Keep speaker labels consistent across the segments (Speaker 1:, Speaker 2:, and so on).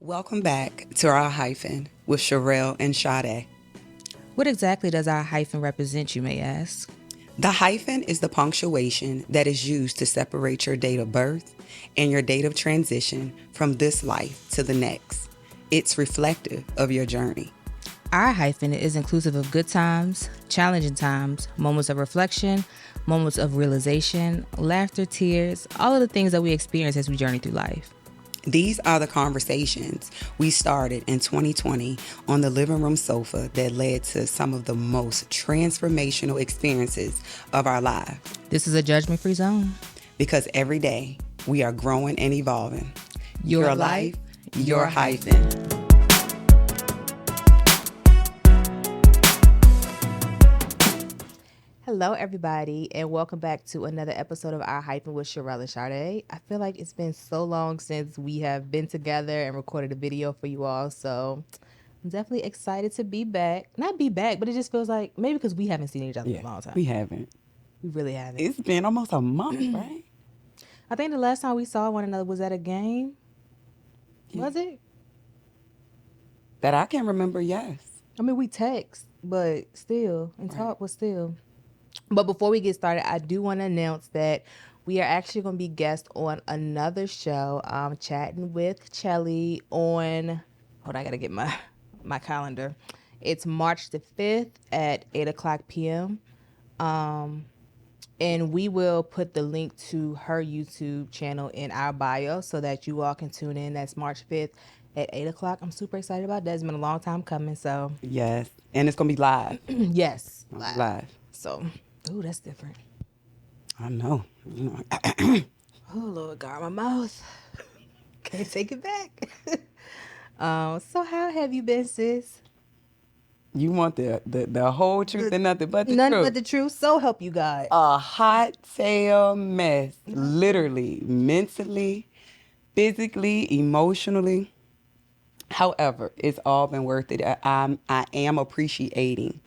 Speaker 1: Welcome back to our Hyphen with Cherelle and Sade.
Speaker 2: What exactly does our hyphen represent, you may ask?
Speaker 1: The hyphen is the punctuation that is used to separate your date of birth and your date of transition from this life to the next. It's reflective of your journey.
Speaker 2: Our hyphen is inclusive of good times, challenging times, moments of reflection, moments of realization, laughter, tears, all of the things that we experience as we journey through life.
Speaker 1: These are the conversations we started in 2020 on the living room sofa that led to some of the most transformational experiences of our lives.
Speaker 2: This is a judgment-free zone.
Speaker 1: Because every day we are growing and evolving.
Speaker 2: Your life, your hyphen. Hello, everybody, and welcome back to another episode of Our Hyphen with Cherelle Sade. I feel like it's been so long since we have been together and recorded a video for you all, so I'm definitely excited to be back. Not be back, but it just feels like maybe because we haven't seen each other in a long time.
Speaker 1: We haven't.
Speaker 2: We really haven't.
Speaker 1: It's been almost a month, right?
Speaker 2: I think the last time we saw one another was at a game. Yeah. Was it?
Speaker 1: That I can remember, yes.
Speaker 2: I mean, we text, but still, and talk, but still. But before we get started, I do want to announce that we are actually going to be guests on another show. Chatting with Cherelle on, hold on, I got to get my calendar. It's March the 5th at 8 o'clock p.m. And we will put the link to her YouTube channel in our bio so that you all can tune in. That's March 5th at 8 o'clock. I'm super excited about that. It's been a long time coming, so.
Speaker 1: Yes, and it's going to be live.
Speaker 2: Yes,
Speaker 1: live.
Speaker 2: So, ooh, that's different.
Speaker 1: I know.
Speaker 2: Oh, Lord God, my mouth. Can't take it back. So how have you been, sis?
Speaker 1: You want the whole truth and nothing but the
Speaker 2: None
Speaker 1: truth.
Speaker 2: but the truth, so help you God.
Speaker 1: A hot tail mess. Literally, mentally, physically, emotionally. However, it's all been worth it. I am appreciating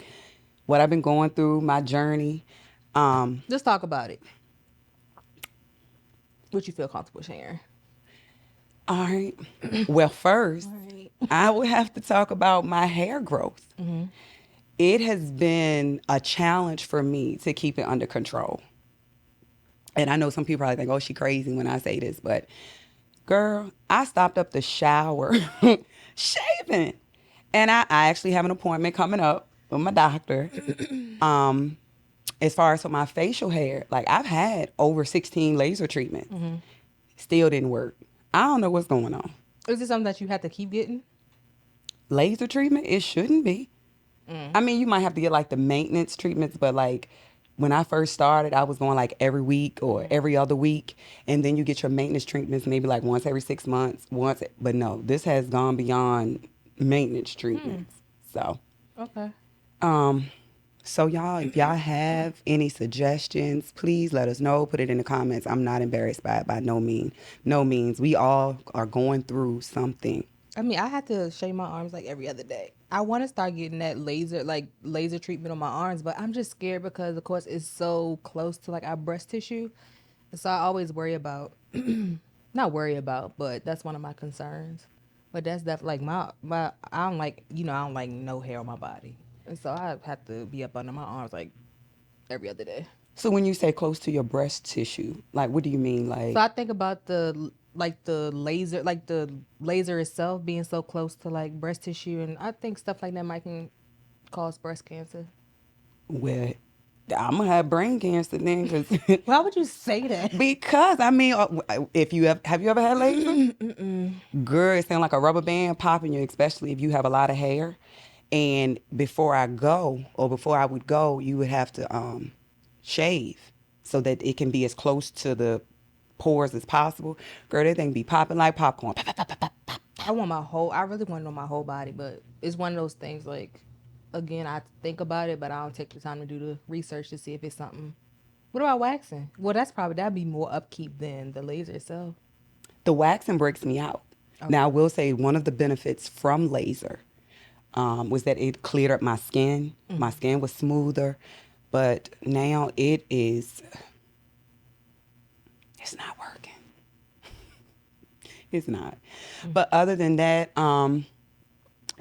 Speaker 1: what I've been going through, my journey.
Speaker 2: Just talk about it. What you feel comfortable sharing.
Speaker 1: All right. Well, first, I would have to talk about my hair growth. Mm-hmm. It has been a challenge for me to keep it under control. And I know some people probably think, oh, she crazy when I say this, but girl, I stopped up the shower shaving. And I actually have an appointment coming up with my doctor. As far as for my facial hair, like I've had over 16 laser treatments. Mm-hmm. Still didn't work. I don't know what's going on.
Speaker 2: Is it something that you have to keep getting?
Speaker 1: Laser treatment? It shouldn't be. I mean, you might have to get like the maintenance treatments, but like when I first started, I was going like every week or every other week. And then you get your maintenance treatments maybe like once every 6 months, but no, this has gone beyond maintenance treatments. So.
Speaker 2: Okay.
Speaker 1: So y'all, if y'all have any suggestions, please let us know. Put it in the comments. I'm not embarrassed by it by no means. No means. We all are going through something.
Speaker 2: I mean, I have to shave my arms like every other day. I want to start getting that laser treatment on my arms, but I'm just scared because, of course, it's so close to like our breast tissue. So I always worry about, not worry about, but that's one of my concerns. But that's definitely like my I don't like, I don't like no hair on my body. And so I have to be up under my arms like every other day.
Speaker 1: So when you say close to your breast tissue, like what do you mean? Like,
Speaker 2: so I think about the laser itself being so close to like breast tissue, and I think stuff like that might can cause breast cancer.
Speaker 1: well, I'm gonna have brain cancer then. Cause
Speaker 2: why would you say that?
Speaker 1: Because I mean, if you have you ever had laser? Girl, it sounds like a rubber band popping you, especially if you have a lot of hair. And before I would go, you would have to shave so that it can be as close to the pores as possible. Girl, that thing be popping like popcorn. Pop, pop, pop, pop, pop.
Speaker 2: I really want to know my whole body, but it's one of those things like, again, I think about it, but I don't take the time to do the research to see if it's something. What about waxing? Well, that'd be more upkeep than the laser itself.
Speaker 1: The waxing breaks me out. Okay. Now, I will say one of the benefits from laser was that it cleared up my skin. Mm-hmm. My skin was smoother. But now it's not working. It's not. But other than that,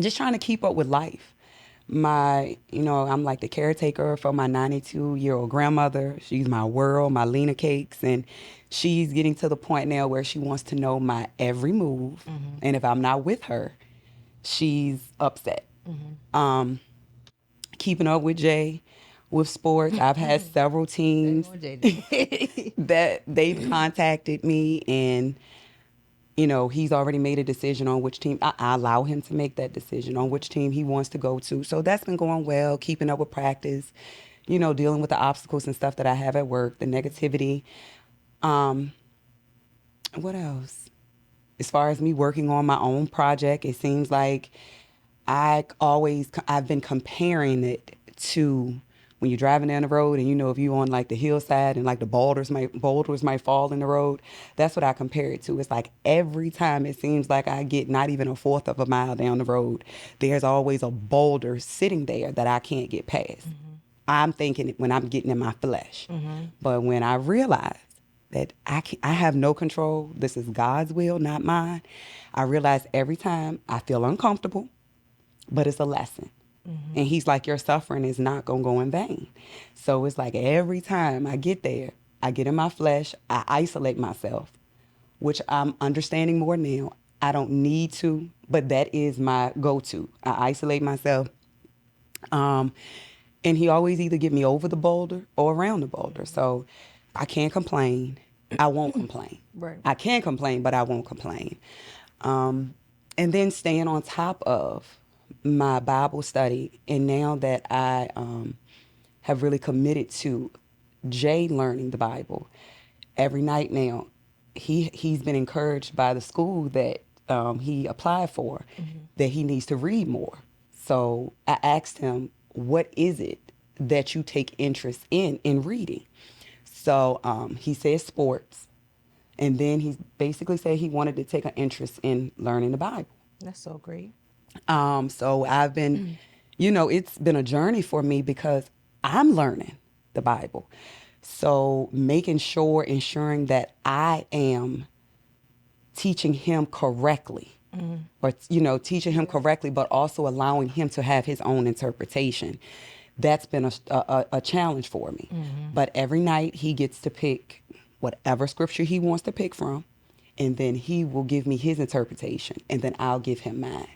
Speaker 1: just trying to keep up with life. I'm like the caretaker for my 92-year-old grandmother. She's my world, my Lena cakes. And she's getting to the point now where she wants to know my every move. And if I'm not with her, she's upset. Um, Keeping up with Jay with sports. I've had several teams
Speaker 2: JJ.
Speaker 1: that they've contacted me, and he's already made a decision on which team. I allow him to make that decision on which team he wants to go to. So that's been going well, keeping up with practice, dealing with the obstacles and stuff that I have at work, the negativity. Um, what else? As far as me working on my own project, it seems like I've been comparing it to when you're driving down the road and if you're on like the hillside and like the boulders might fall in the road. That's what I compare it to. It's like every time it seems like I get not even a fourth of a mile down the road, there's always a boulder sitting there that I can't get past. I'm thinking it when I'm getting in my flesh. But when I realize that I have no control, this is God's will, not mine, I realize every time I feel uncomfortable, but it's a lesson. And he's like, your suffering is not going to go in vain. So it's like every time I get there, I get in my flesh, I isolate myself, which I'm understanding more now. I don't need to, but that is my go-to. I isolate myself. And he always either get me over the boulder or around the boulder. So I can't complain. I won't complain.
Speaker 2: Right.
Speaker 1: I can complain, but I won't complain. And then staying on top of my Bible study. And now that I have really committed to Jay learning the Bible every night now, he's been encouraged by the school that he applied for that he needs to read more. So I asked him, what is it that you take interest in reading? So he said sports. And then he basically said he wanted to take an interest in learning the Bible.
Speaker 2: That's so great.
Speaker 1: So I've been, it's been a journey for me because I'm learning the Bible. So ensuring that I am teaching him correctly, or, teaching him correctly, but also allowing him to have his own interpretation. That's been a challenge for me. But every night he gets to pick whatever scripture he wants to pick from, and then he will give me his interpretation, and then I'll give him mine.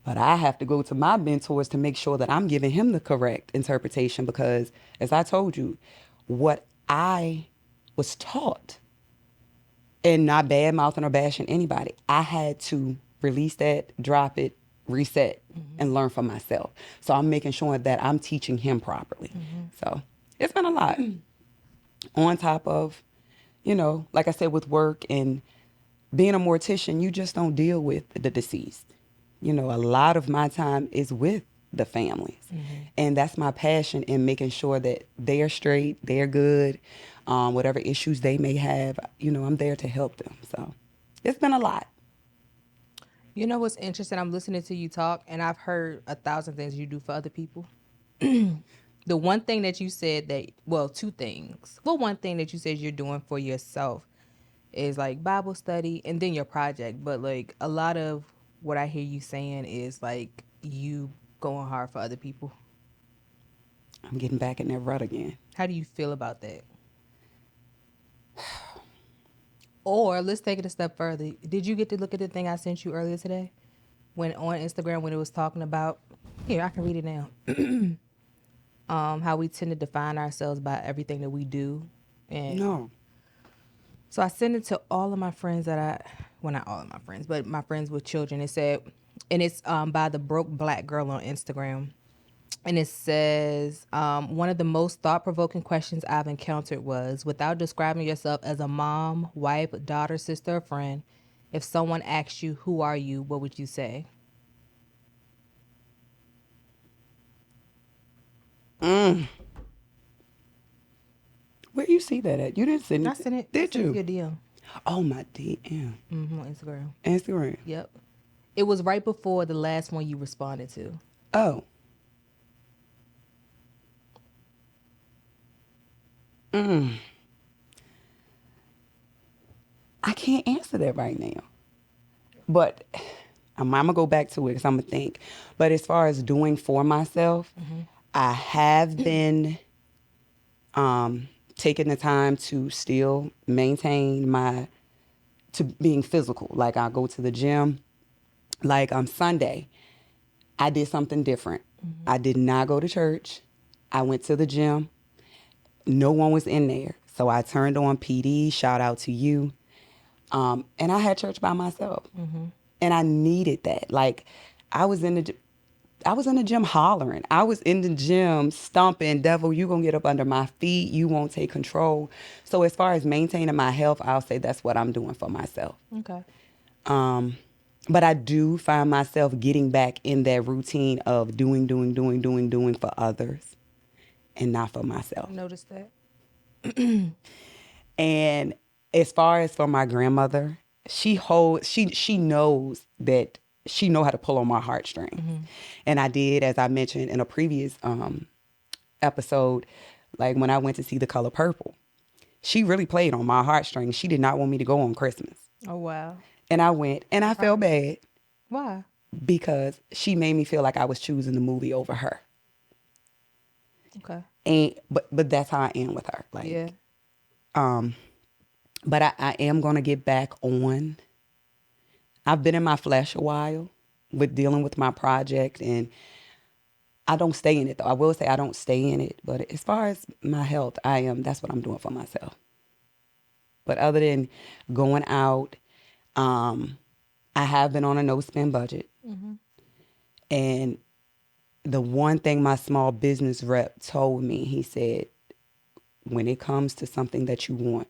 Speaker 1: But I have to go to my mentors to make sure that I'm giving him the correct interpretation because, as I told you, what I was taught, and not bad mouthing or bashing anybody, I had to release that, drop it, reset, and learn for myself. So I'm making sure that I'm teaching him properly. So it's been a lot. On top of, like I said, with work and being a mortician, you just don't deal with the deceased. A lot of my time is with the families. And that's my passion in making sure that they're straight, they're good, whatever issues they may have, I'm there to help them. So it's been a lot.
Speaker 2: You know what's interesting? I'm listening to you talk, and I've heard 1,000 things you do for other people. The one thing that you said two things. Well, one thing that you said you're doing for yourself is like Bible study and then your project. But like a lot of what I hear you saying is like you going hard for other people.
Speaker 1: I'm getting back in that rut again.
Speaker 2: How do you feel about that? Or let's take it a step further. Did you get to look at the thing I sent you earlier today? When on Instagram when it was talking about here, I can read it now. How we tend to define ourselves by everything that we do. And
Speaker 1: No.
Speaker 2: so I sent it to all of my friends not all of my friends, but my friends with children. It said, and it's by the Broke Black Girl on Instagram. And it says, one of the most thought-provoking questions I've encountered was, without describing yourself as a mom, wife, daughter, sister, or friend, if someone asked you, who are you, what would you say?
Speaker 1: Where you see that at? You didn't send it.
Speaker 2: I sent it.
Speaker 1: Did
Speaker 2: I sent
Speaker 1: you?
Speaker 2: it to your DM.
Speaker 1: Oh, my DM.
Speaker 2: On Instagram.
Speaker 1: Instagram.
Speaker 2: Yep. It was right before the last one you responded to.
Speaker 1: Oh. I can't answer that right now. But I'm going to go back to it because I'm going to think. But as far as doing for myself, I have been taking the time to still maintain to being physical. Like I go to the gym. Like on Sunday, I did something different. I did not go to church. I went to the gym. No one was in there. So I turned on PD, shout out to you. And I had church by myself. And I needed that. Like I was in the gym hollering. I was in the gym stomping, devil, you gonna get up under my feet. You won't take control. So as far as maintaining my health, I'll say that's what I'm doing for myself.
Speaker 2: Okay.
Speaker 1: But I do find myself getting back in that routine of doing for others and not for myself.
Speaker 2: I noticed that.
Speaker 1: And as far as for my grandmother, she knows that she know how to pull on my heartstrings. And I did, as I mentioned in a previous episode, like when I went to see The Color Purple, she really played on my heartstrings. She did not want me to go on Christmas.
Speaker 2: Oh, wow.
Speaker 1: And I went, and I felt bad
Speaker 2: Why?
Speaker 1: because she made me feel like I was choosing the movie over her.
Speaker 2: Okay.
Speaker 1: And but that's how I am with her. Like,
Speaker 2: Yeah.
Speaker 1: but I am gonna get back on. I've been in my flesh a while with dealing with my project, and I don't stay in it though. I will say I don't stay in it, but as far as my health, that's what I'm doing for myself. But other than going out, I have been on a no spend budget. And the one thing my small business rep told me, he said, when it comes to something that you want,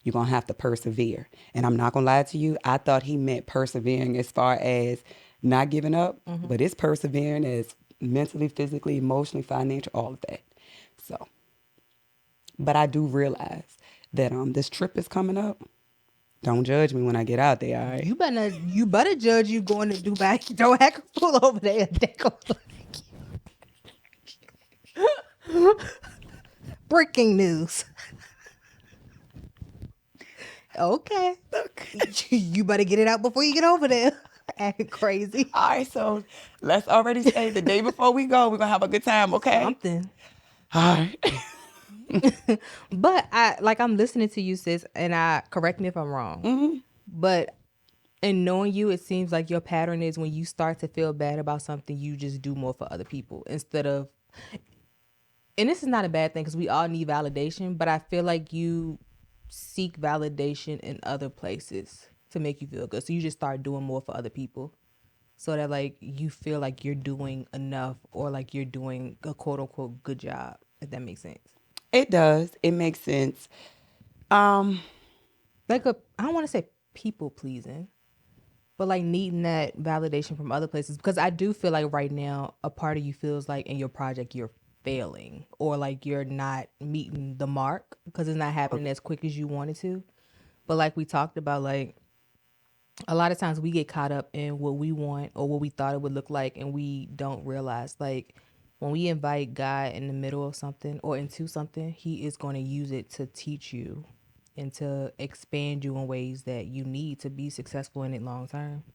Speaker 1: you're going to have to persevere. And I'm not going to lie to you, I thought he meant persevering as far as not giving up, but it's persevering as mentally, physically, emotionally, financially, all of that. So, but I do realize that this trip is coming up. Don't judge me when I get out there, all right?
Speaker 2: You better judge you going to Dubai. Don't act a fool over there. They gonna like breaking news. Okay. You better get it out before you get over there. Acting crazy.
Speaker 1: All right, so let's already say the day before we go, we're going to have a good time, okay?
Speaker 2: Something.
Speaker 1: All right.
Speaker 2: But I'm listening to you, sis, and correct me if I'm wrong. But in knowing you, it seems like your pattern is when you start to feel bad about something, you just do more for other people instead of. And this is not a bad thing because we all need validation, but I feel like you seek validation in other places to make you feel good. So you just start doing more for other people so that like you feel like you're doing enough or like you're doing a quote unquote good job, if that makes sense.
Speaker 1: It does. It makes sense. Um,
Speaker 2: I don't want to say people pleasing, but like needing that validation from other places, because I do feel like right now a part of you feels like in your project you're failing or like you're not meeting the mark because it's not happening as quick as you wanted to. But like we talked about, like a lot of times we get caught up in what we want or what we thought it would look like, and we don't realize like when we invite God in the middle of something or into something, he is going to use it to teach you and to expand you in ways that you need to be successful in it long term.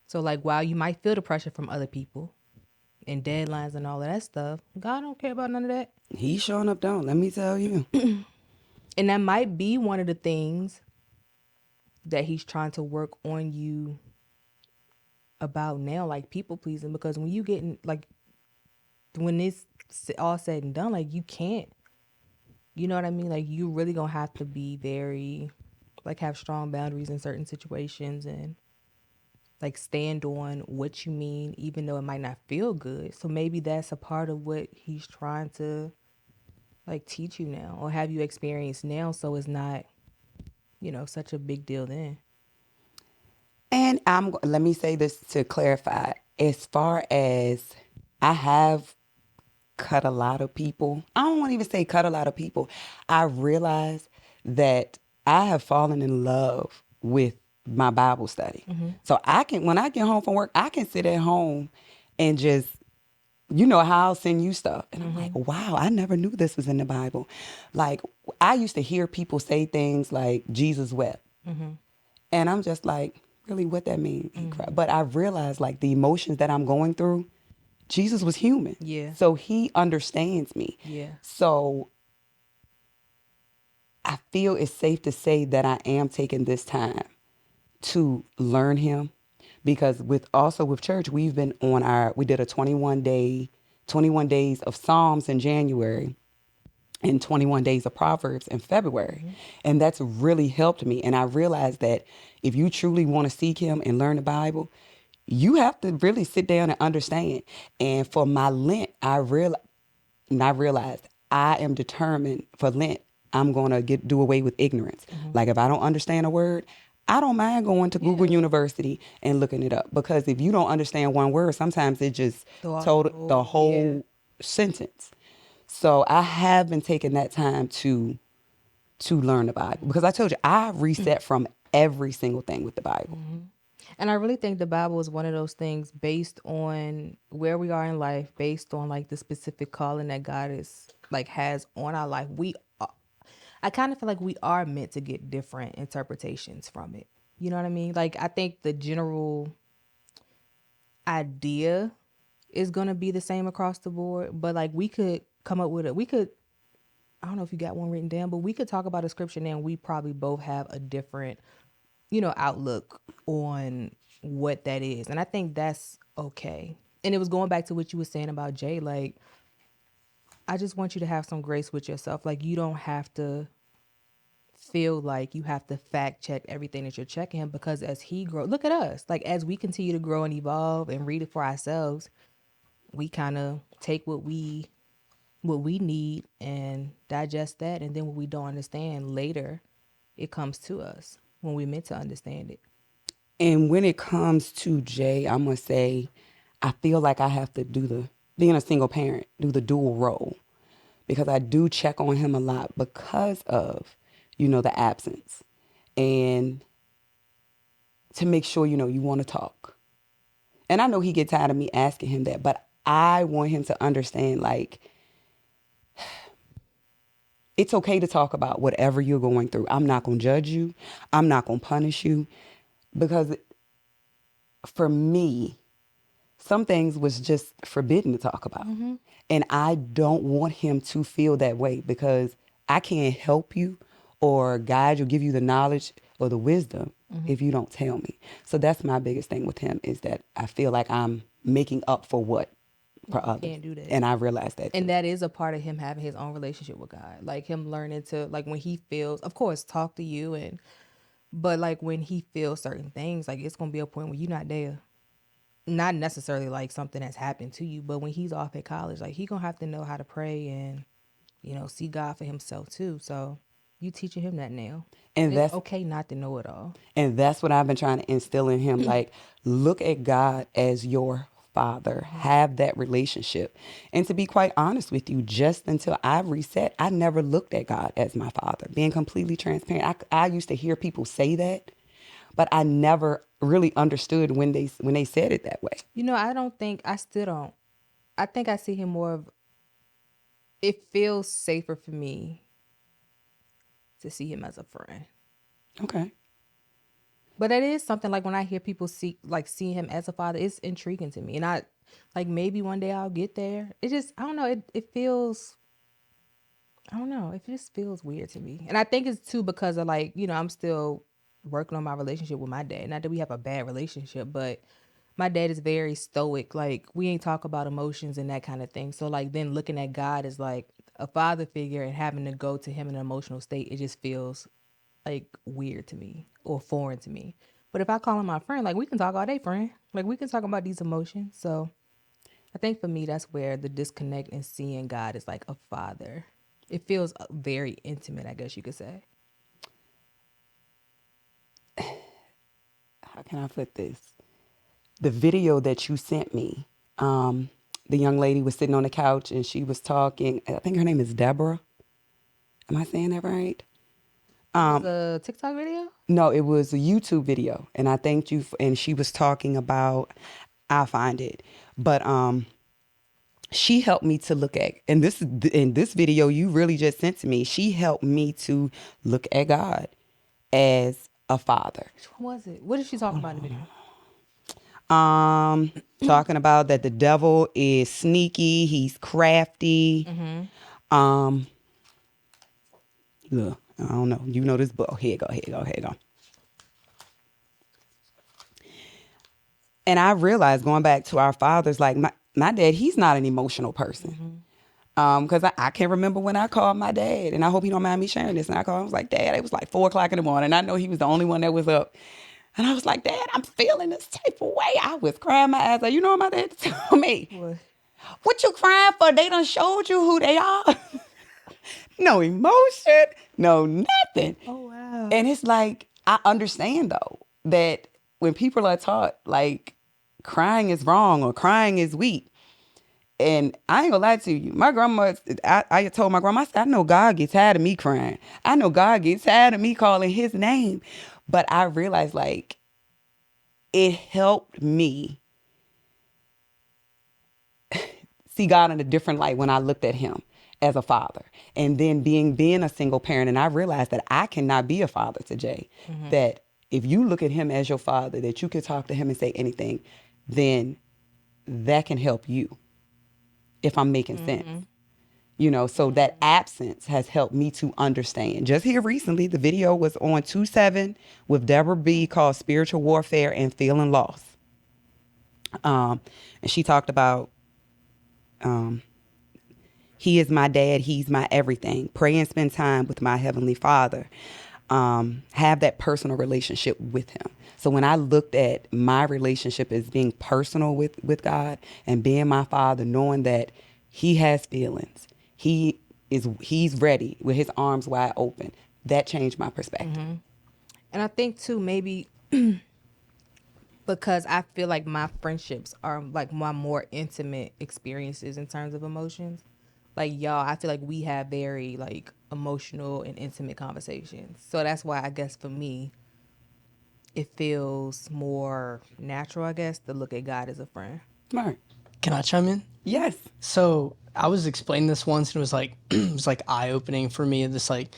Speaker 2: So like while you might feel the pressure from other people and deadlines and all of that stuff, God don't care about none of that.
Speaker 1: He's showing up, don't let me tell you.
Speaker 2: And that might be one of the things that he's trying to work on you about now, like people pleasing, because when you get in, like when it's all said and done, like you can't, you know what I mean? Like you really gonna have to be very, like have strong boundaries in certain situations and like stand on what you mean, even though it might not feel good. So maybe that's a part of what he's trying to like teach you now or have you experience now. So it's not, such a big deal then.
Speaker 1: And let me say this to clarify. As far as I have cut a lot of people, I don't want to even say cut a lot of people. I realize that I have fallen in love with my Bible study. So when I get home from work, I can sit at home and just, how I'll send you stuff. And I'm like, wow, I never knew this was in the Bible. Like, I used to hear people say things like Jesus wept. And I'm just like, really what that means. He cried. But I realized like the emotions that I'm going through, Jesus was human.
Speaker 2: Yeah.
Speaker 1: So he understands me.
Speaker 2: Yeah.
Speaker 1: So I feel it's safe to say that I am taking this time to learn him, because with church, we did a 21 days of Psalms in January and 21 days of Proverbs in February. And that's really helped me. And I realized that if you truly want to seek him and learn the Bible, you have to really sit down and understand. And for my Lent, I realized I am determined for Lent, I'm going to do away with ignorance. Like if I don't understand a word, I don't mind going to Google University and looking it up, because if you don't understand one word, sometimes it just told the whole sentence. So I have been taking that time to learn the Bible, because I told you I reset from every single thing with the Bible.
Speaker 2: And I really think the Bible is one of those things based on where we are in life, based on like the specific calling that God is like has on our life. I kind of feel like we are meant to get different interpretations from it. You know what I mean? Like I think the general idea is going to be the same across the board, but like we could come up with I don't know if you got one written down, but we could talk about a scripture now and we probably both have a different, outlook on what that is. And I think that's okay. And it was going back to what you were saying about Jay. Like, I just want you to have some grace with yourself. Like, you don't have to feel like you have to fact check everything that you're checking him, because as he grows, look at us. Like, as we continue to grow and evolve and read it for ourselves, we kind of take what we need and digest that, and then what we don't understand later, it comes to us when we're meant to understand it.
Speaker 1: And when it comes to Jay, I'm going to say, I feel like I have to being a single parent, do the dual role, because I do check on him a lot because of, the absence. And to make sure, you want to talk. And I know he get tired of me asking him that, but I want him to understand, like, it's okay to talk about whatever you're going through. I'm not going to judge you. I'm not going to punish you, because for me, some things was just forbidden to talk about. And I don't want him to feel that way, because I can't help you or guide you, give you the knowledge or the wisdom if you don't tell me. So that's my biggest thing with him, is that I feel like I'm making up for others.
Speaker 2: Can't do that.
Speaker 1: And I realize that too.
Speaker 2: And that is a part of him having his own relationship with God. Like him learning to, like when he feels, of course, talk to you, but like when he feels certain things, like it's going to be a point where you're not there. Not necessarily like something that's happened to you, but when he's off at college, like he going to have to know how to pray and, see God for himself too. So you teaching him that now.
Speaker 1: And
Speaker 2: it's okay not to know it all.
Speaker 1: And that's what I've been trying to instill in him. Like, look at God as your father. Have that relationship. And to be quite honest with you, just until I reset, I never looked at God as my father. Being completely transparent, I used to hear people say that, but I never really understood when they said it that way.
Speaker 2: I still don't. I think I see him more of, it feels safer for me to see him as a friend.
Speaker 1: Okay.
Speaker 2: But that is something, like when I hear people see him as a father, it's intriguing to me. And I like, maybe one day I'll get there. It just, I don't know, it feels, I don't know, it just feels weird to me. And I think it's too because of like, I'm still working on my relationship with my dad. Not that we have a bad relationship, but my dad is very stoic. Like, we ain't talk about emotions and that kind of thing. So like, then looking at God as like a father figure and having to go to him in an emotional state, it just feels like weird to me or foreign to me. But if I call him my friend, like we can talk all day, friend. Like we can talk about these emotions. So I think for me, that's where the disconnect in seeing God is like a father. It feels very intimate, I guess you could say.
Speaker 1: How can I put this? The video that you sent me, the young lady was sitting on the couch and she was talking. I think her name is Deborah. Am I saying that right?
Speaker 2: It was a TikTok video?
Speaker 1: No, it was a YouTube video, and I thanked you. And she was talking about, I'll find it, but she helped me to look at, and this in this video you really just sent to me. She helped me to look at God as a father.
Speaker 2: Which one was it? What did she talk about in the video?
Speaker 1: Talking about that the devil is sneaky, he's crafty. Look, I don't know. You know this book. Here you go. And I realized going back to our fathers, like my dad, he's not an emotional person. Because I can't remember when I called my dad, and I hope he don't mind me sharing this. And I called him, I was like, Dad, it was like 4:00 in the morning. I know he was the only one that was up. And I was like, Dad, I'm feeling this type of way. I was crying my ass out. You know what my dad told me? What you crying for? They done showed you who they are. No emotion, no nothing.
Speaker 2: Oh, wow.
Speaker 1: And it's like, I understand though, that when people are taught like crying is wrong or crying is weak. And I ain't gonna lie to you. My grandma, I told my grandma, I said, I know God gets tired of me crying. I know God gets tired of me calling his name. But I realized like it helped me see God in a different light when I looked at him as a father. And then being a single parent, and I realized that I cannot be a father to Jay. That if you look at him as your father, that you can talk to him and say anything, then that can help you, if I'm making sense. You know, so that absence has helped me to understand. Just here recently, the video was on 2/7 with Deborah B called Spiritual Warfare and Feeling Lost. And she talked about he is my dad, he's my everything. Pray and spend time with my Heavenly Father. Have that personal relationship with him. So when I looked at my relationship as being personal with God and being my father, knowing that he has feelings, he's ready with his arms wide open, that changed my perspective.
Speaker 2: And I think too, maybe because I feel like my friendships are like my more intimate experiences in terms of emotions. Like y'all, I feel like we have very like emotional and intimate conversations. So that's why I guess for me, it feels more natural, I guess, to look at God as a friend.
Speaker 1: Smart.
Speaker 3: Can I chime in?
Speaker 1: Yes.
Speaker 3: So I was explaining this once, and it was like it was like eye opening for me. And just like,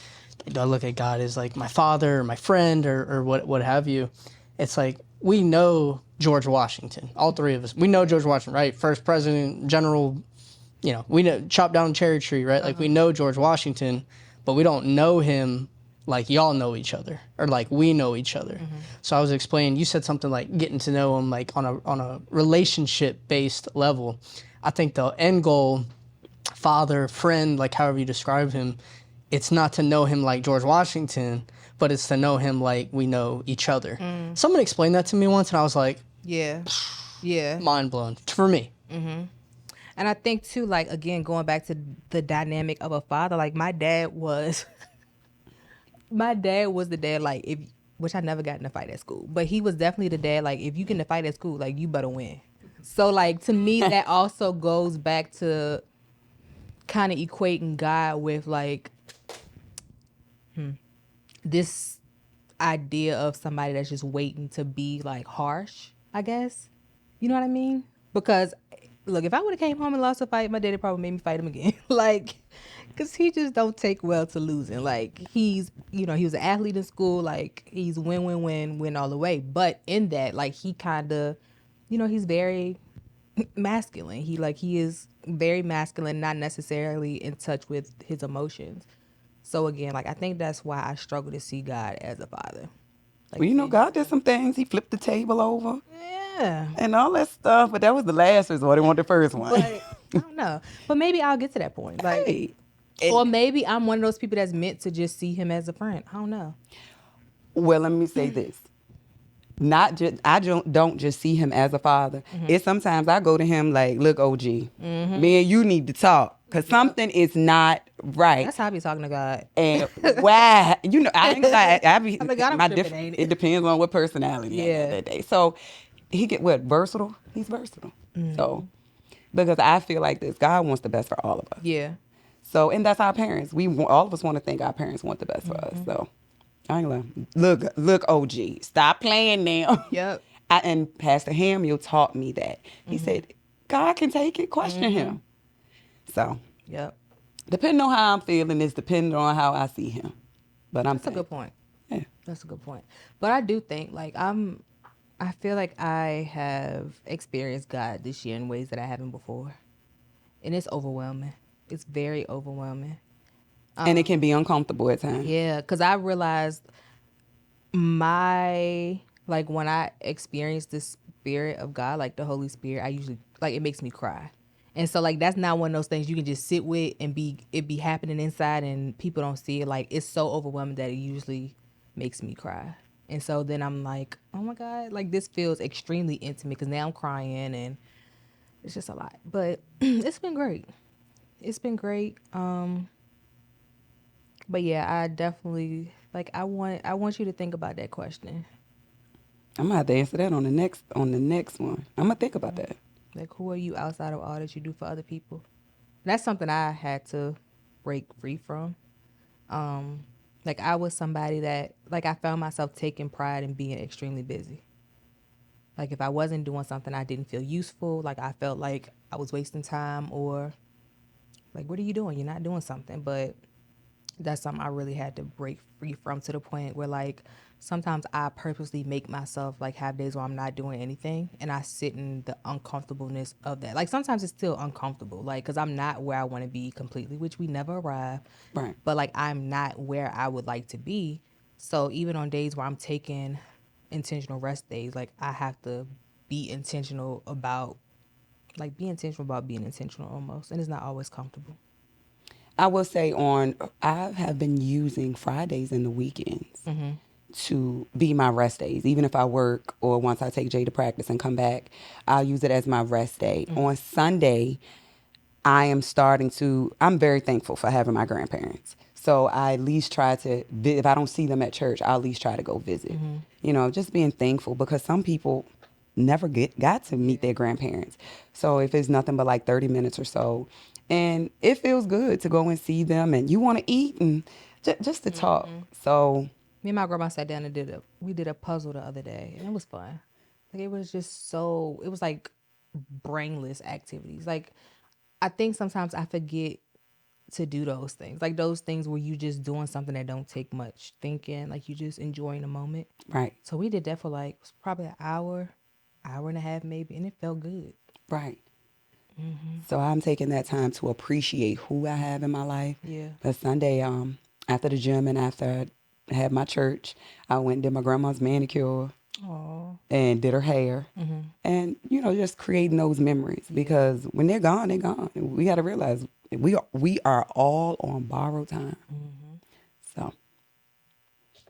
Speaker 3: do I look at God as like my father or my friend or what have you? It's like we know George Washington, all three of us. We know George Washington, right? First president, general. You know, we know chop down a cherry tree, right? Like we know George Washington, but we don't know him like y'all know each other or like we know each other. So I was explaining, you said something like getting to know him like on a relationship based level. I think the end goal, father, friend, like however you describe him, it's not to know him like George Washington, but it's to know him like we know each other. Someone explained that to me once and I was like,
Speaker 2: yeah,
Speaker 3: mind blown for me.
Speaker 2: And I think too, like again, going back to the dynamic of a father, like my dad was the dad, like which I never got in a fight at school, but he was definitely the dad, like if you get in a fight at school, like you better win. So like to me, that also goes back to kind of equating God with like this idea of somebody that's just waiting to be like harsh, I guess. You know what I mean? Because look, if I would have came home and lost a fight, my daddy probably made me fight him again. Like, because he just don't take well to losing. Like, he was an athlete in school. Like, he's win all the way. But in that, like, he kind of, he's very masculine. He is very masculine, not necessarily in touch with his emotions. So again, like, I think that's why I struggle to see God as a father. Like,
Speaker 1: Well, God did some things. He flipped the table over.
Speaker 2: Yeah.
Speaker 1: And all that stuff, but that was the last resort. It wasn't the first one.
Speaker 2: But I don't know. But maybe I'll get to that point. Like,
Speaker 1: Hey.
Speaker 2: or maybe I'm one of those people that's meant to just see him as a friend. I don't know.
Speaker 1: Well, let me say this. I don't just see him as a father. It's sometimes I go to him like, look, OG, me and you need to talk. Because something is not right.
Speaker 2: That's how I be talking to God.
Speaker 1: And why? I ain't gonna lie,
Speaker 2: I'm like, God, I'm tripping, ain't it?
Speaker 1: It depends on what personality at the end of the day. So he get versatile? He's versatile. So because I feel like this, God wants the best for all of us.
Speaker 2: Yeah.
Speaker 1: So, and that's our parents. All of us want to think our parents want the best for us. So I ain't gonna look, OG, stop playing now.
Speaker 2: Yep.
Speaker 1: And Pastor Hamill taught me that. He said, God can take it, question him. So,
Speaker 2: Yep.
Speaker 1: depending on how I'm feeling is depending on how I see him. But
Speaker 2: That's a good point.
Speaker 1: Yeah.
Speaker 2: That's a good point. But I do think like I feel like I have experienced God this year in ways that I haven't before. And it's overwhelming. It's very overwhelming.
Speaker 1: And it can be uncomfortable at times.
Speaker 2: Yeah, cuz I realized my like when I experience the spirit of God, like the Holy Spirit, I usually like it makes me cry. And so like that's not one of those things you can just sit with and be happening inside and people don't see it. Like it's so overwhelming that it usually makes me cry. And so then I'm like, oh my God, like this feels extremely intimate because now I'm crying and it's just a lot. But it's been great. It's been great. But yeah, I definitely like I want you to think about that question.
Speaker 1: I'm gonna have to answer that on the next one. I'm gonna think about that.
Speaker 2: Like, who are you outside of all that you do for other people? That's something I had to break free from. Like, I was somebody that, like, I found myself taking pride in being extremely busy. Like, if I wasn't doing something, I didn't feel useful. Like, I felt like I was wasting time or, like, what are you doing? You're not doing something. But that's something I really had to break free from to the point where like sometimes I purposely make myself like have days where I'm not doing anything and I sit in the uncomfortableness of that. Like sometimes it's still uncomfortable, like because I'm not where I want to be completely, which we never arrive.
Speaker 1: Right.
Speaker 2: But like I'm not where I would like to be. So even on days where I'm taking intentional rest days, like I have to be intentional about being intentional almost, and it's not always comfortable.
Speaker 1: I will say I have been using Fridays and the weekends to be my rest days. Even if I work or once I take Jay to practice and come back, I'll use it as my rest day. On Sunday, I'm very thankful for having my grandparents. So I at least try to, if I don't see them at church, I'll at least try to go visit. Just being thankful because some people never got to meet their grandparents. So if it's nothing but like 30 minutes or so, and it feels good to go and see them and you want to eat and just to talk. So
Speaker 2: Me and my grandma sat down and we did a puzzle the other day, and it was fun. Like it was just so it was like brainless activities. Like I think sometimes I forget to do those things. Like those things where you just doing something that don't take much thinking, like you just enjoying the moment.
Speaker 1: right,
Speaker 2: So we did that for like probably an hour and a half maybe, and it felt good.
Speaker 1: right. So I'm taking that time to appreciate who I have in my life.
Speaker 2: Yeah.
Speaker 1: But Sunday, after the gym and after I had my church, I went and did my grandma's manicure
Speaker 2: Oh.
Speaker 1: and did her hair. And, just creating those memories because when they're gone, they're gone. We got to realize we are all on borrowed time. So,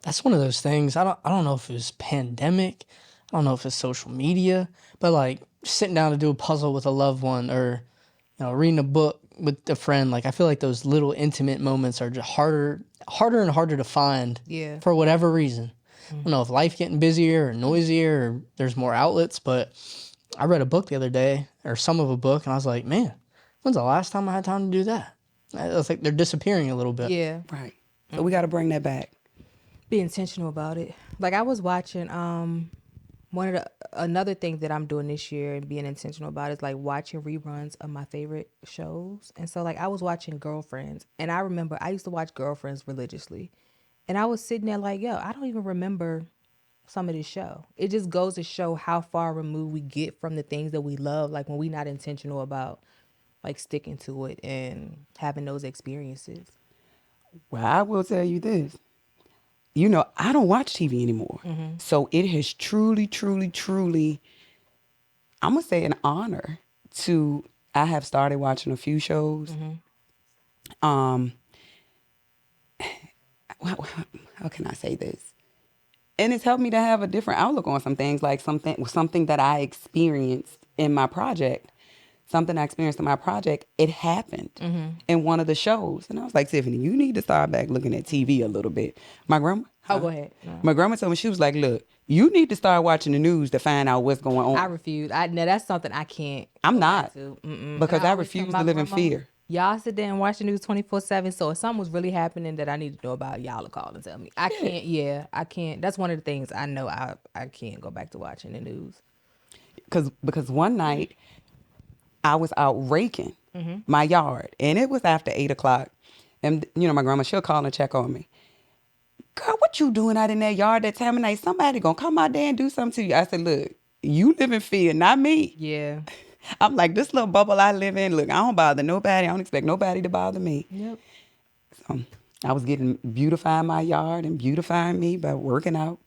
Speaker 3: That's one of those things. I don't know if it was pandemic. I don't know if it's social media, but like sitting down to do a puzzle with a loved one or reading a book with a friend, like I feel like those little intimate moments are just harder and harder to find.
Speaker 2: Yeah.
Speaker 3: For whatever reason. I don't know if life getting busier or noisier or there's more outlets, but I read a book the other day or some of a book and I was like, man, when's the last time I had time to do that? I was like, they're disappearing a little bit.
Speaker 2: Yeah.
Speaker 1: right. So we got to bring that back.
Speaker 2: Be intentional about it. Like I was watching another thing that I'm doing this year and being intentional about is like watching reruns of my favorite shows. And so like I was watching Girlfriends, and I remember I used to watch Girlfriends religiously. And I was sitting there like, yo, I don't even remember some of this show. It just goes to show how far removed we get from the things that we love, like when we're not intentional about like sticking to it and having those experiences.
Speaker 1: Well, I will tell you this. I don't watch TV anymore. So it has truly, truly, truly, I'm going to say an honor I have started watching a few shows. Um, how can I say this? And it's helped me to have a different outlook on some things, like something that I experienced in my project. Something I experienced in my project, it happened in one of the shows. And I was like, Tiffany, you need to start back looking at TV a little bit. My grandma.
Speaker 2: Oh, go ahead. No.
Speaker 1: My grandma told me, she was like, look, you need to start watching the news to find out what's going on.
Speaker 2: I refuse. Now that's something I can't.
Speaker 1: I'm
Speaker 2: go
Speaker 1: not.
Speaker 2: back to. Mm-mm.
Speaker 1: Because
Speaker 2: And
Speaker 1: I
Speaker 2: always tell
Speaker 1: refuse
Speaker 2: my
Speaker 1: to live in
Speaker 2: grandma,
Speaker 1: fear.
Speaker 2: Y'all sit there and watch the news 24/7. So if something was really happening that I need to know about, y'all will call and tell me. I can't. Yeah, I can't. That's one of the things I know. I can't go back to watching the news.
Speaker 1: Because one night I was out raking my yard and it was after 8 o'clock. And, my grandma, she'll call and check on me. girl, what you doing out in that yard that time of night? Somebody gonna come out there and do something to you. I said, look, you live in fear, not me.
Speaker 2: Yeah.
Speaker 1: I'm like, this little bubble I live in, look, I don't bother nobody. I don't expect nobody to bother me.
Speaker 2: Yep.
Speaker 1: So I was getting beautifying my yard and beautifying me by working out.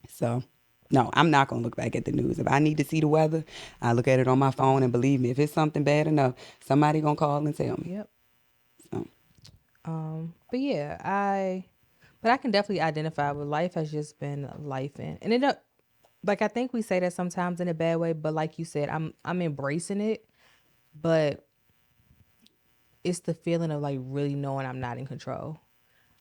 Speaker 1: So no, I'm not going to look back at the news. If I need to see the weather, I look at it on my phone, and believe me, if it's something bad enough, somebody going to call and tell me.
Speaker 2: Yep.
Speaker 1: So
Speaker 2: But yeah, but I can definitely identify with life has just been life and it don't, like I think we say that sometimes in a bad way, but like you said, I'm embracing it, but it's the feeling of like really knowing I'm not in control.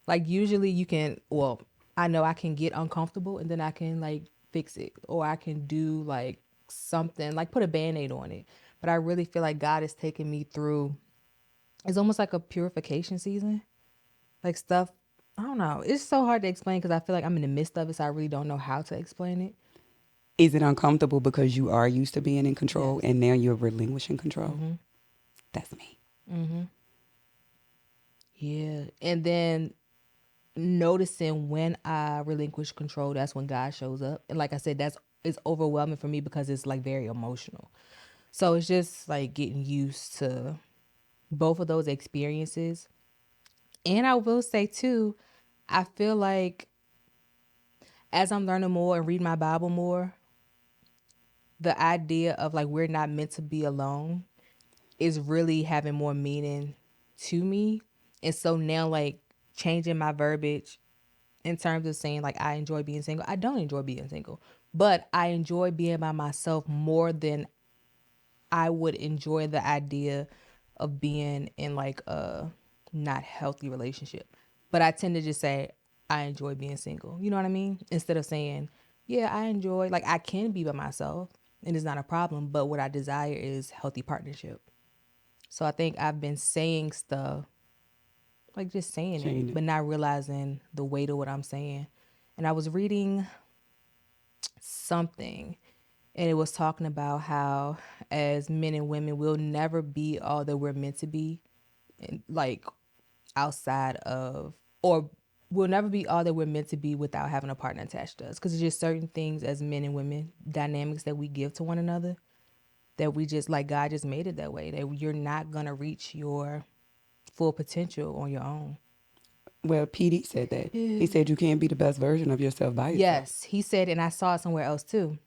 Speaker 2: Like usually you can, well, I know I can get uncomfortable and then I can like fix it or I can do like something like put a band-aid on it. But I really feel like God is taking me through, it's almost like a purification season. Like stuff, I don't know. It's so hard to explain because I feel like I'm in the midst of it, so I really don't know how to explain it.
Speaker 1: is it uncomfortable because you are used to being in control
Speaker 2: Yes.
Speaker 1: and now you're relinquishing control? That's me.
Speaker 2: Yeah. And then noticing when I relinquish control, that's when God shows up. And like I said, it's overwhelming for me because it's like very emotional. So it's just like getting used to both of those experiences. And I will say too, I feel like as I'm learning more and reading my Bible more, the idea of like we're not meant to be alone is really having more meaning to me. And so now like changing my verbiage in terms of saying like I enjoy being single. I don't enjoy being single, but I enjoy being by myself more than I would enjoy the idea of being in like a not healthy relationship. But I tend to just say I enjoy being single. You know what I mean? Instead of saying, yeah, I enjoy like I can be by myself and it's not a problem, but what I desire is healthy partnership. So I think I've been saying stuff like just saying it,
Speaker 1: Shane,
Speaker 2: but not realizing the weight of what I'm saying. And I was reading something and it was talking about how as men and women we'll never be all that we're meant to be and like outside of or we'll never be all that we're meant to be without having a partner attached to us because it's just certain things as men and women dynamics that we give to one another that we just like God just made it that way that you're not gonna reach your full potential on your own.
Speaker 1: well, PD said that. He said you can't be the best version of yourself by yourself.
Speaker 2: Yes, he said, and I saw it somewhere else too.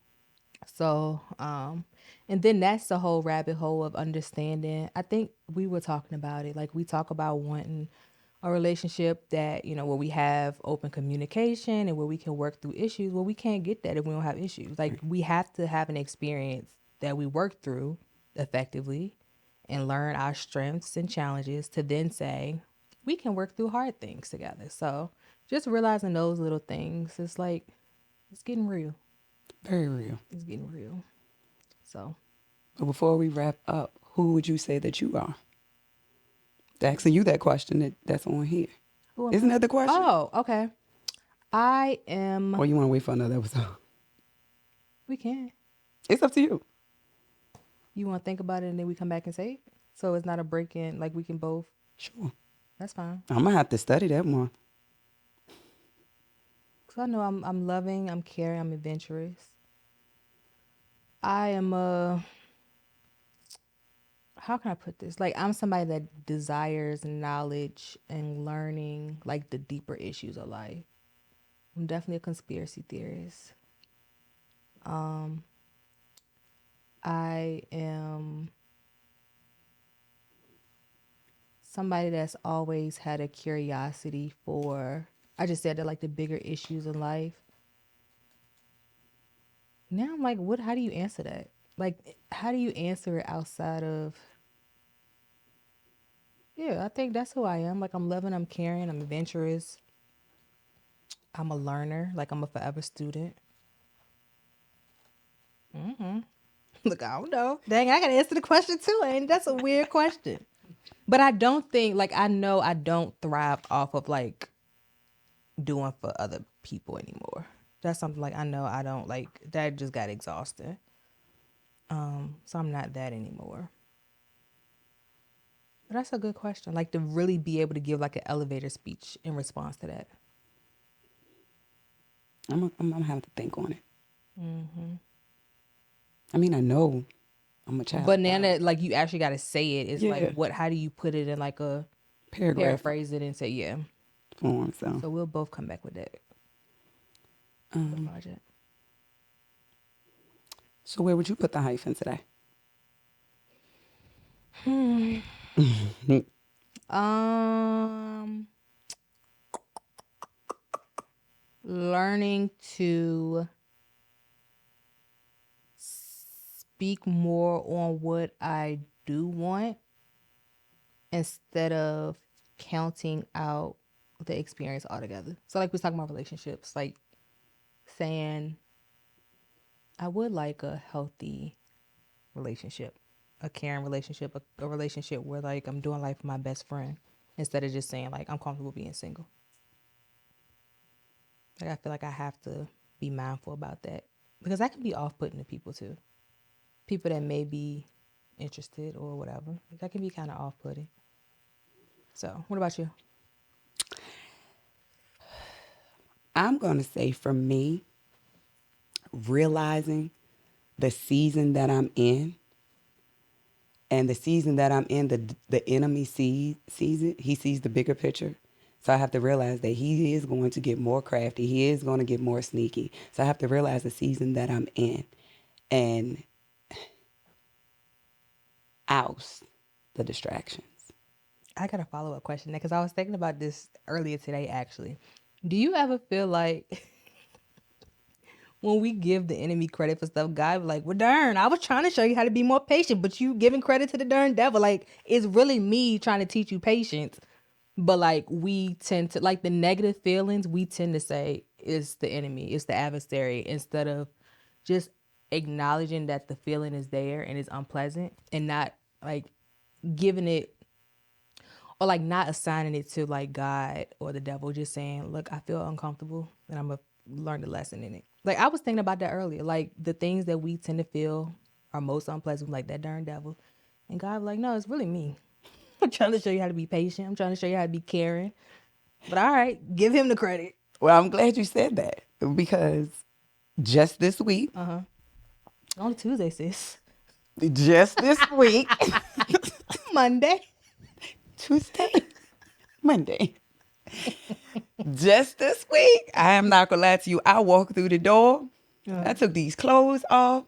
Speaker 2: So, and then that's the whole rabbit hole of understanding. I think we were talking about it. Like we talk about wanting a relationship that, you know, where we have open communication and where we can work through issues. Well, we can't get that if we don't have issues. Like we have to have an experience that we work through effectively and learn our strengths and challenges to then say, we can work through hard things together. So just realizing those little things, it's like, it's getting real.
Speaker 1: Very real.
Speaker 2: It's getting real. So
Speaker 1: But before we wrap up, who would you say that you are? Asking you that question that's on here.
Speaker 2: who am
Speaker 1: Isn't
Speaker 2: I?
Speaker 1: that the question?
Speaker 2: Oh, okay. I am.
Speaker 1: Or you want to wait for another episode?
Speaker 2: We can.
Speaker 1: It's up to you.
Speaker 2: You want to think about it and then we come back and say it? So it's not a break in, like we can both.
Speaker 1: Sure.
Speaker 2: That's fine.
Speaker 1: I'm going to have to study that more.
Speaker 2: Because I know I'm loving, I'm caring, I'm adventurous. I am how can I put this? Like I'm somebody that desires knowledge and learning like the deeper issues of life. I'm definitely a conspiracy theorist. I am somebody that's always had a curiosity for, I just said that like the bigger issues in life. Now I'm like, what, how do you answer that? Like, how do you answer it outside of, yeah, I think that's who I am. Like, I'm loving, I'm caring, I'm adventurous, I'm a learner, like, I'm a forever student. Look, I don't know. Dang, I gotta answer the question too, and that's a weird question. But I don't think, like, I know I don't thrive off of like doing for other people anymore. That's something like I know I don't like that just got exhausting. So I'm not that anymore. But that's a good question. Like to really be able to give like an elevator speech in response to that.
Speaker 1: I'm gonna have to think on it. I mean, I know I'm a child.
Speaker 2: But
Speaker 1: of
Speaker 2: now
Speaker 1: God.
Speaker 2: that like you actually got to say it, it's like
Speaker 1: Yeah.
Speaker 2: what? How do you put it in like a
Speaker 1: Paragraph
Speaker 2: paraphrase it and say yeah?
Speaker 1: form. So,
Speaker 2: So we'll both come back with that for the project.
Speaker 1: so where would you put the hyphen today?
Speaker 2: Um, learning to speak more on what I do want instead of counting out the experience altogether. So like we was talking about relationships, like saying I would like a healthy relationship, a caring relationship, a relationship where like I'm doing life with my best friend instead of just saying like I'm comfortable being single. Like I feel like I have to be mindful about that because that can be off-putting to people too. People that may be interested or whatever. That can be kind of off-putting. So, what about you?
Speaker 1: I'm gonna say for me, realizing the season that I'm in, and the season that I'm in, the enemy sees it. He sees the bigger picture. So I have to realize that he is going to get more crafty. He is going to get more sneaky. So I have to realize the season that I'm in and oust the distractions.
Speaker 2: I got a follow-up question because I was thinking about this earlier today actually. Do you ever feel like when we give the enemy credit for stuff, God be like, well, darn, I was trying to show you how to be more patient, but you giving credit to the darn devil. Like, it's really me trying to teach you patience. But like we tend to like the negative feelings, we tend to say it's the enemy, it's the adversary, instead of just acknowledging that the feeling is there and it's unpleasant and not like giving it or like not assigning it to like God or the devil, just saying, look, I feel uncomfortable and I'm gonna learn the lesson in it. Like I was thinking about that earlier, like the things that we tend to feel are most unpleasant, like that darn devil. And God was like, no, it's really me. I'm trying to show you how to be patient. I'm trying to show you how to be caring. But all right, give him the credit.
Speaker 1: Well, I'm glad you said that because just this week,
Speaker 2: On Tuesday, sis.
Speaker 1: just this week,
Speaker 2: Monday.
Speaker 1: Tuesday, Monday, just this week, I am not gonna lie to you. I walked through the door. I took these clothes off.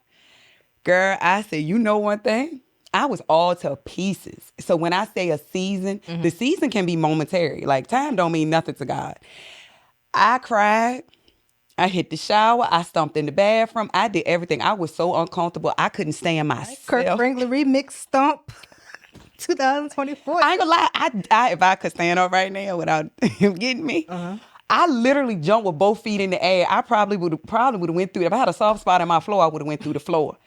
Speaker 1: Girl, I said, you know one thing? I was all to pieces. So when I say a season, the season can be momentary. Like time don't mean nothing to God. I cried. I hit the shower. I stomped in the bathroom. I did everything. I was so uncomfortable. I couldn't stand
Speaker 2: Kirk
Speaker 1: myself.
Speaker 2: Franklin remix stomp 2024.
Speaker 1: I ain't gonna lie. If I could stand up right now without him getting me, I literally jumped with both feet in the air. I probably would have went through. If I had a soft spot in my floor, I would have went through the floor.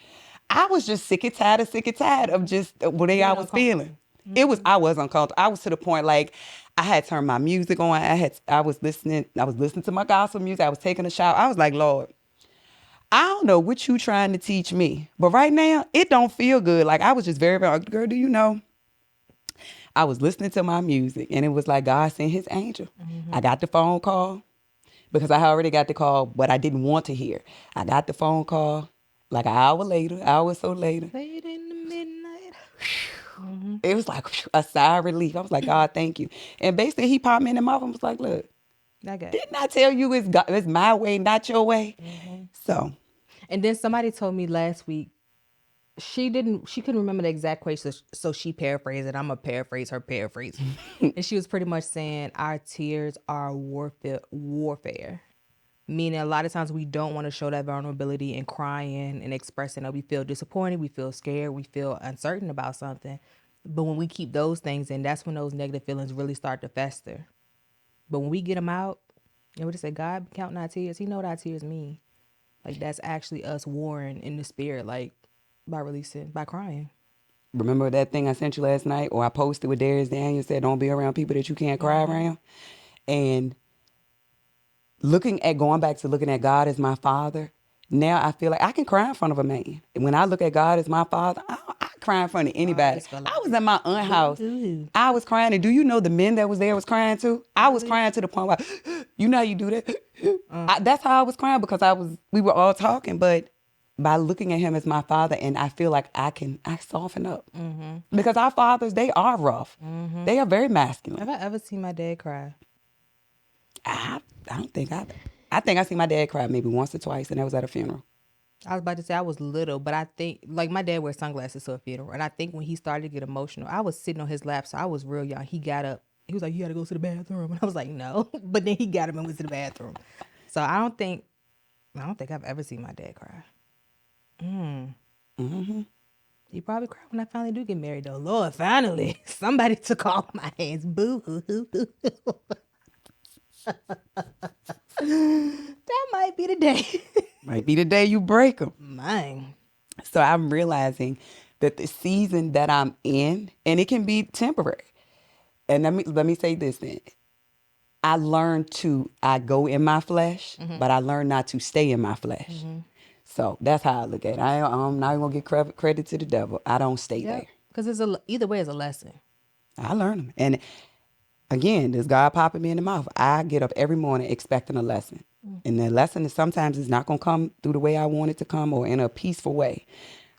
Speaker 1: I was just sick and tired of just the way I was feeling. I was uncomfortable. I was to the point like I had turned my music on. I was listening to my gospel music. I was taking a shower. I was like, Lord, I don't know what you trying to teach me, but right now it don't feel good. Like I was just very, very, girl, do you know? I was listening to my music and it was like God sent his angel. I got the phone call because I already got the call, but I didn't want to hear. I got the phone call like an hour or so later.
Speaker 2: Late in the midnight.
Speaker 1: It was like a sigh of relief. I was like, God, thank you. And basically he popped me in the mouth and was like, look,
Speaker 2: That guy.
Speaker 1: didn't I tell you it's my way, not your way? So
Speaker 2: And then somebody told me last week she couldn't remember the exact question, so she paraphrased it. I'm gonna paraphrase her paraphrase. And she was pretty much saying our tears are warfare. Meaning a lot of times we don't want to show that vulnerability and crying and expressing that we feel disappointed, we feel scared, we feel uncertain about something. But when we keep those things in, that's when those negative feelings really start to fester. But when we get them out, and we just say, God counting our tears, he know what our tears mean. Like that's actually us warring in the spirit, like by crying.
Speaker 1: remember that thing I sent you last night or I posted with Darius Daniel said, don't be around people that you can't cry around. And going back to looking at God as my father, now I feel like I can cry in front of a man. And when I look at God as my father, cry in front of anybody.
Speaker 2: just go like
Speaker 1: I was at my aunt's house.
Speaker 2: Ooh.
Speaker 1: I was crying, and do you know the men that was there was crying too? I was crying to the point where, you know how you do that? That's how I was crying because we were all talking, but by looking at him as my father, and I feel like I soften up. Because our fathers, they are rough. They are very masculine.
Speaker 2: Have I ever seen my dad cry?
Speaker 1: I don't think I think I seen my dad cry maybe once or twice, and that was at a funeral.
Speaker 2: I was about to say I was little, but I think like my dad wears sunglasses to a funeral, and I think when he started to get emotional, I was sitting on his lap, so I was real young. He got up, he was like, "You got to go to the bathroom," and I was like, "No," but then he got up and went to the bathroom. So I don't think I've ever seen my dad cry. He probably cried when I finally do get married, though. Lord, finally, somebody took off my hands. Boo hoo hoo hoo. That might be the day.
Speaker 1: Might be the day you break them.
Speaker 2: Mine.
Speaker 1: So I'm realizing that the season that I'm in, and it can be temporary. And let me say this then. I go in my flesh, but I learn not to stay in my flesh. So that's how I look at it. I'm not going to give credit to the devil. I don't stay there.
Speaker 2: Because either way is a lesson.
Speaker 1: I learn them. And again, this God popping me in the mouth. I get up every morning expecting a lesson. And the lesson is sometimes it's not going to come through the way I want it to come or in a peaceful way.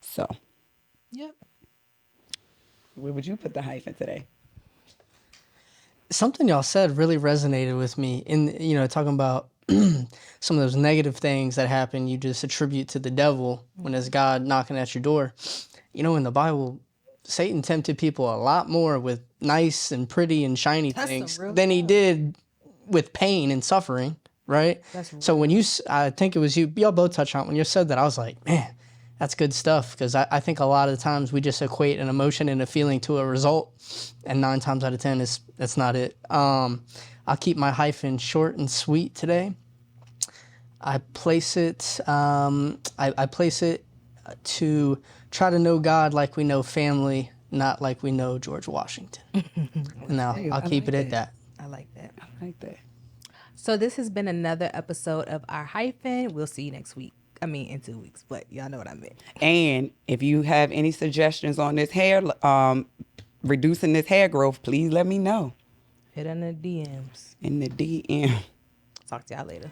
Speaker 1: So.
Speaker 2: Yep.
Speaker 1: Where would you put the hyphen today?
Speaker 3: Something y'all said really resonated with me in, talking about some of those negative things that happen, you just attribute to the devil when it's God knocking at your door. In the Bible, Satan tempted people a lot more with nice and pretty and shiny things than he did with pain and suffering, right? So when I think it was y'all both touched on it, when you said that, I was like, man, that's good stuff, because I think a lot of the times we just equate an emotion and a feeling to a result, and 9 times out of 10 that's not it. I'll keep my hyphen short and sweet today. I place it I place it to try to know God like we know family, not like we know George Washington. And I'll keep it at that.
Speaker 2: I like that.
Speaker 1: I like that.
Speaker 2: So this has been another episode of our hyphen. We'll see you next week. I mean, in 2 weeks, but y'all know what I meant.
Speaker 1: And if you have any suggestions on this hair, reducing this hair growth, please let me know.
Speaker 2: Hit on the DMs.
Speaker 1: In the DM.
Speaker 2: Talk to y'all later.